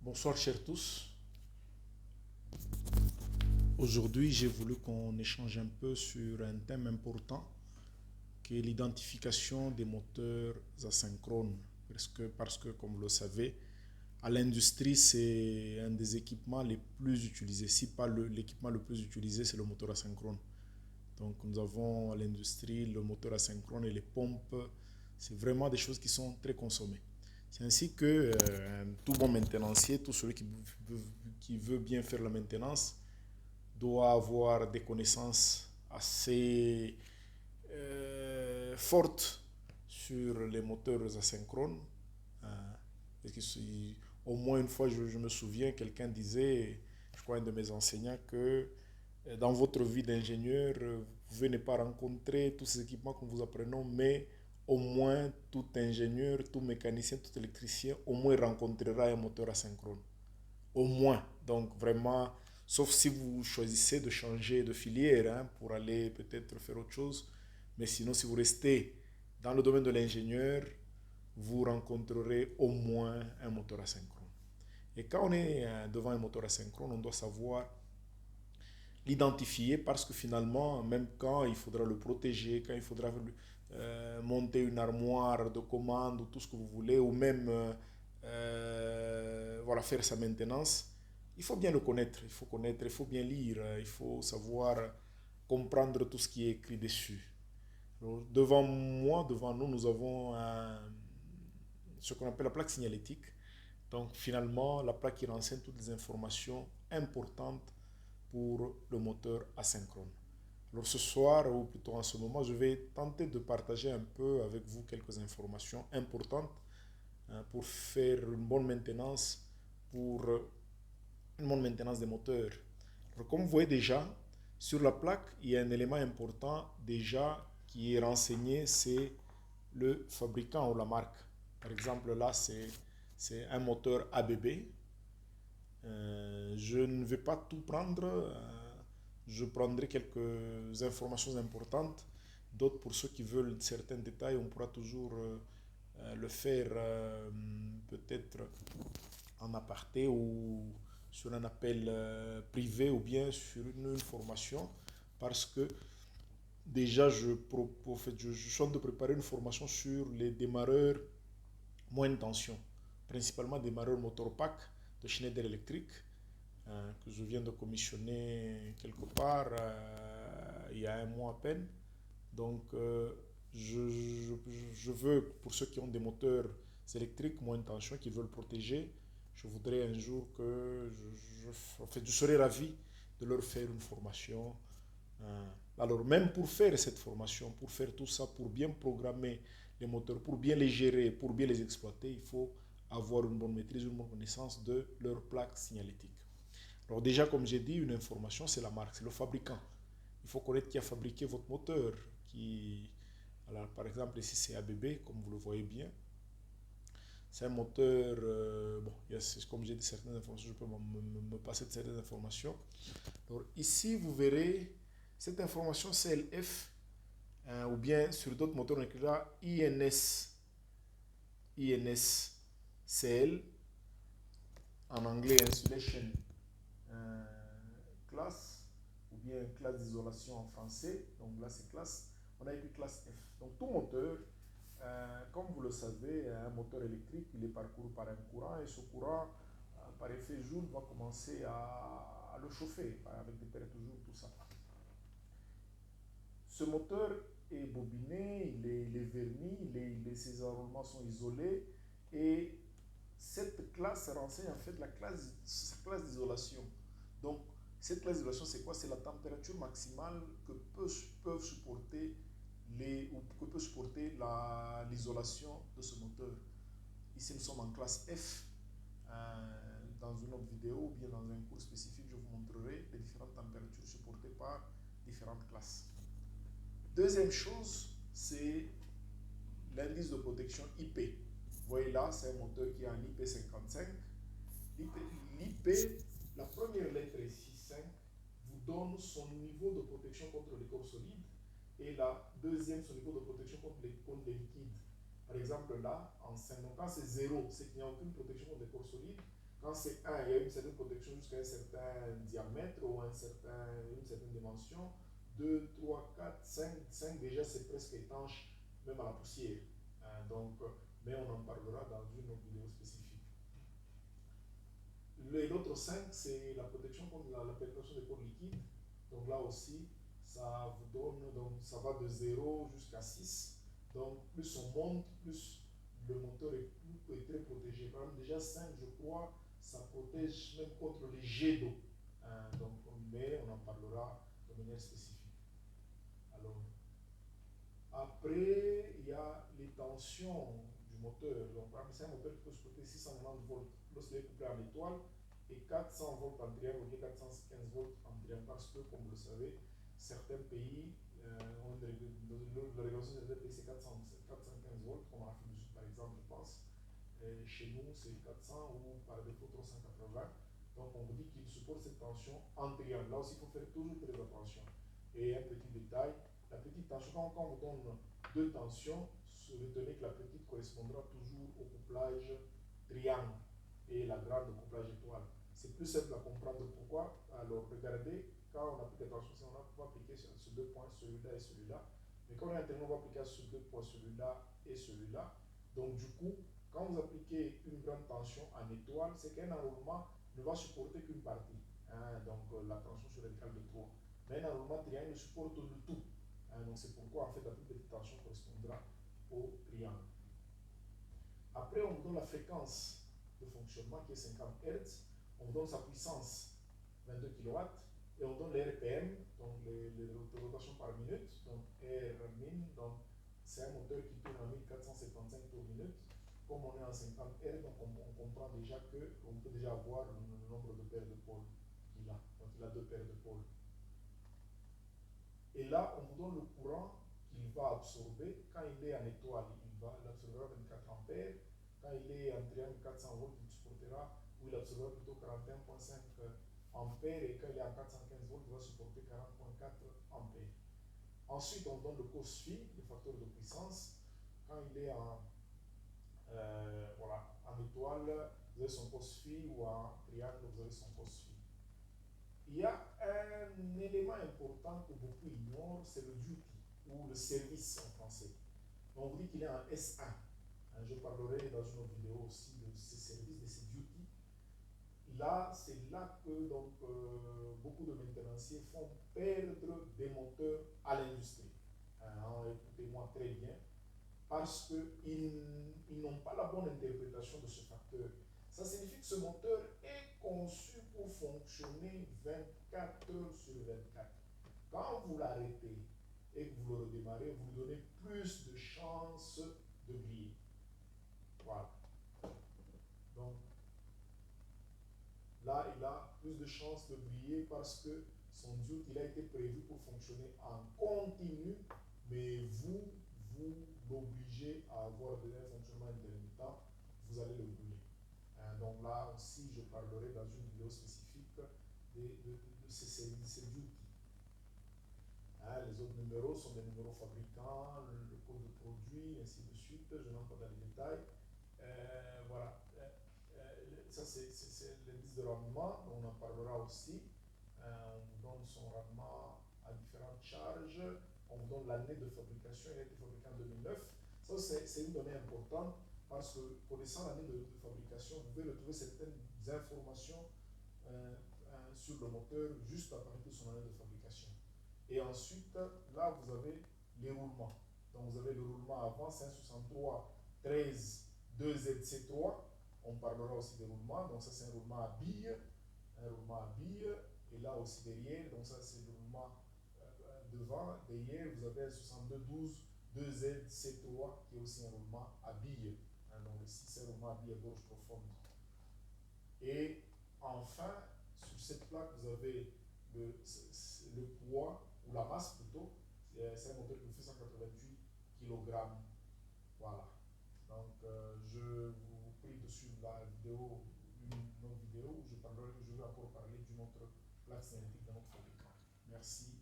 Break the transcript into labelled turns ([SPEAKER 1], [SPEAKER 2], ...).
[SPEAKER 1] Bonsoir chers tous. Aujourd'hui, j'ai voulu qu'on échange un peu sur un thème important qui est l'identification des moteurs asynchrones. Parce que, comme vous le savez, à l'industrie, c'est un des équipements les plus utilisés. Si pas l'équipement le plus utilisé, c'est le moteur asynchrone. Donc nous avons à l'industrie le moteur asynchrone et les pompes. C'est vraiment des choses qui sont très consommées. C'est ainsi que tout bon maintenancier, tout celui qui veut bien faire la maintenance, doit avoir des connaissances assez fortes sur les moteurs asynchrones. Parce que au moins une fois, je me souviens, quelqu'un disait, je crois un de mes enseignants, que dans votre vie d'ingénieur, vous venez pas rencontrer tous ces équipements que nous vous apprenons, mais au moins tout ingénieur, tout mécanicien, tout électricien, au moins rencontrera un moteur asynchrone. Au moins. Donc vraiment, sauf si vous choisissez de changer de filière pour aller peut-être faire autre chose. Mais sinon, si vous restez dans le domaine de l'ingénieur, vous rencontrerez au moins un moteur asynchrone. Et quand on est devant un moteur asynchrone, on doit savoir l'identifier parce que finalement, même quand il faudra le protéger, quand il faudra monter une armoire de commande ou tout ce que vous voulez, ou même voilà, faire sa maintenance, il faut bien le connaître, il faut connaître, il faut bien lire, il faut savoir comprendre tout ce qui est écrit dessus. Alors, devant moi, devant nous, nous avons ce qu'on appelle la plaque signalétique. Donc finalement, la plaque qui renseigne toutes les informations importantes pour le moteur asynchrone. Alors ce soir, ou plutôt en ce moment, je vais tenter de partager un peu avec vous quelques informations importantes pour faire une bonne maintenance, pour une bonne maintenance des moteurs. Alors, comme vous voyez déjà, sur la plaque, il y a un élément important déjà qui est renseigné, c'est le fabricant ou la marque. Par exemple, là, c'est un moteur ABB. Je ne vais pas tout prendre. Je prendrai quelques informations importantes. D'autres, pour ceux qui veulent certains détails, on pourra toujours le faire peut-être en aparté ou sur un appel privé ou bien sur une formation parce que déjà je suis en train de préparer une formation sur les démarreurs moyenne tension, principalement démarreurs motopack de Schneider Electric que je viens de commissionner quelque part il y a un mois à peine. Donc, je veux, pour ceux qui ont des moteurs électriques, moins de tension, qui veulent protéger, je voudrais un jour que en fait, je serais ravi de leur faire une formation. Alors, même pour faire cette formation, pour faire tout ça, pour bien programmer les moteurs, pour bien les gérer, pour bien les exploiter, il faut avoir une bonne maîtrise, une bonne connaissance de leur plaque signalétique. Alors déjà, comme j'ai dit, une information, c'est la marque, c'est le fabricant. Il faut connaître qui a fabriqué votre moteur. Alors, par exemple, ici, c'est ABB, comme vous le voyez bien. C'est un moteur, bon, comme j'ai dit, certaines informations, je peux me passer de certaines informations. Alors, ici, vous verrez cette information CLF, ou bien sur d'autres moteurs, on écrira INSCL, en anglais, Insulation euh, Class, ou bien classe d'isolation en français. Donc là, c'est classe. On a écrit classe F. Donc tout moteur, comme vous le savez, un moteur électrique, il est parcouru par un courant et ce courant, par effet Joule, va commencer à le chauffer avec des toujours tout ça. Ce moteur est bobiné, il est verni, ses enroulements sont isolés et cette classe renseigne en fait sa classe d'isolation. Donc, cette classe d'isolation, c'est quoi? C'est la température maximale peuvent supporter ou que peut supporter l'isolation de ce moteur. Ici, nous sommes en classe F. Dans une autre vidéo ou bien dans un cours spécifique, je vous montrerai les différentes températures supportées par différentes classes. Deuxième chose, c'est l'indice de protection IP. Vous voyez là, c'est un moteur qui est en IP55. L'IP, la première lettre ici, 5, vous donne son niveau de protection contre les corps solides et la deuxième, son niveau de protection contre les liquides. Par exemple, là, en 5, donc quand c'est 0, c'est qu'il n'y a aucune protection contre les corps solides. Quand c'est 1, il y a une certaine protection jusqu'à un certain diamètre ou une certaine dimension. 2, 3, 4, 5 déjà c'est presque étanche, même à la poussière. Donc, mais on en parlera dans une autre vidéo spécifique. L'autre 5, c'est la protection contre la pénétration des pots liquides. Donc là aussi, ça vous donne, donc ça va de 0 jusqu'à 6. Donc plus on monte, plus le moteur est très protégé. Par exemple, déjà 5, je crois, ça protège même contre les jets d'eau. Donc, mais on en parlera de manière spécifique. Alors, après, il y a les tensions du moteur. Donc, par exemple, c'est un moteur qui peut supporter 690 volts lorsqu'il est couplé en étoile et 400 volts en triangle ou 415 volts en triangle. Parce que, comme vous le savez, certains pays ont une régulation de certains pays, c'est 415 volts, comme en Afrique du Sud, par exemple, je pense. Et chez nous, c'est 400 ou par défaut 380. Donc, on vous dit qu'il supporte cette tension en triangle. Là aussi, il faut faire toujours très attention. Et un petit détail, la petite tension, quand on vous donne deux tensions, retenez que la petite correspondra toujours au couplage triangle et la grande au couplage étoile. C'est plus simple à comprendre pourquoi. Alors regardez, quand on applique la tension, on va appliquer sur deux points, celui-là et celui-là. Mais quand on est interne, on va appliquer sur deux points, celui-là et celui-là. Donc du coup, quand vous appliquez une grande tension en étoile, c'est qu'un enroulement ne va supporter qu'une partie. Donc la tension sur l'étoile de 3. Mais un enroulement triangle supporte le tout. Donc c'est pourquoi en fait la plus petite tension correspondra au triangle. Après, on vous donne la fréquence de fonctionnement qui est 50 Hz. On vous donne sa puissance 22 kW et on donne les RPM, donc les rotations par minute, donc R min, donc c'est un moteur qui tourne à 1475 tours minute. Comme on est en 50 Hz, donc on comprend déjà qu'on peut déjà avoir le nombre de paires de pôles qu'il a. Donc il a deux paires de pôles. Et là, on vous donne le courant qu'il va absorber. Quand il est en étoile, il absorbera 24 ampères. Quand il est en triangle 400 volts, il supportera, ou il absorbera plutôt 41,5 ampères. Et quand il est en 415 volts, il va supporter 40,4 ampères. Ensuite, on donne le cos phi, le facteur de puissance. Quand il est en étoile, vous avez son cos phi, ou en triangle, vous avez son cos phi. Il y a un élément important que beaucoup ignorent, c'est le duty, ou le service en français. On vous dit qu'il est en S1. Je parlerai dans une autre vidéo aussi de ces services, de ces duty. Là, c'est là que donc, beaucoup de maintenanciers font perdre des moteurs à l'industrie. Écoutez-moi très bien, parce qu'ils n'ont pas la bonne interprétation de ce facteur. Ça signifie que ce moteur est conçu pour fonctionner 24 heures sur 24. Quand vous l'arrêtez et que vous le redémarrez, vous lui donnez plus de chances de briller. Voilà. Donc, là, il a plus de chances de briller parce que son diode, il a été prévu pour fonctionner en continu, mais vous l'obligez à avoir un fonctionnement intermittent, vous allez le brûler. Donc là aussi, je parlerai dans une vidéo spécifique de ces outils. Les autres numéros sont des numéros fabricants, le code de produit, ainsi de suite. Je n'entre pas dans les détails. Voilà. Ça, c'est l'indice de rendement. On en parlera aussi. On vous donne son rendement à différentes charges. On vous donne l'année de fabrication. Il a été fabriqué en 2009. Ça, c'est une donnée importante parce que connaissant l'année de fabrication, vous pouvez retrouver certaines informations sur le moteur juste à partir de son année de fabrication. Et ensuite, là, vous avez les roulements. Donc, vous avez le roulement avant, 563 13 2ZC3. On parlera aussi des roulements. Donc, ça, c'est un roulement à billes. Un roulement à billes. Et là aussi derrière, donc ça, c'est le roulement devant. Derrière, vous avez un 62 12 2ZC3 qui est aussi un roulement à billes. Donc, ici, c'est un roulement à billes à gauche profonde. Et enfin, sur cette plaque, vous avez le poids, ou la masse plutôt. C'est un moteur qui fait 188 kg. Voilà. Donc, je vous prie de suivre la vidéo, une autre vidéo où je vais encore parler d'une autre plaque cinétique de notre fabricant. Merci.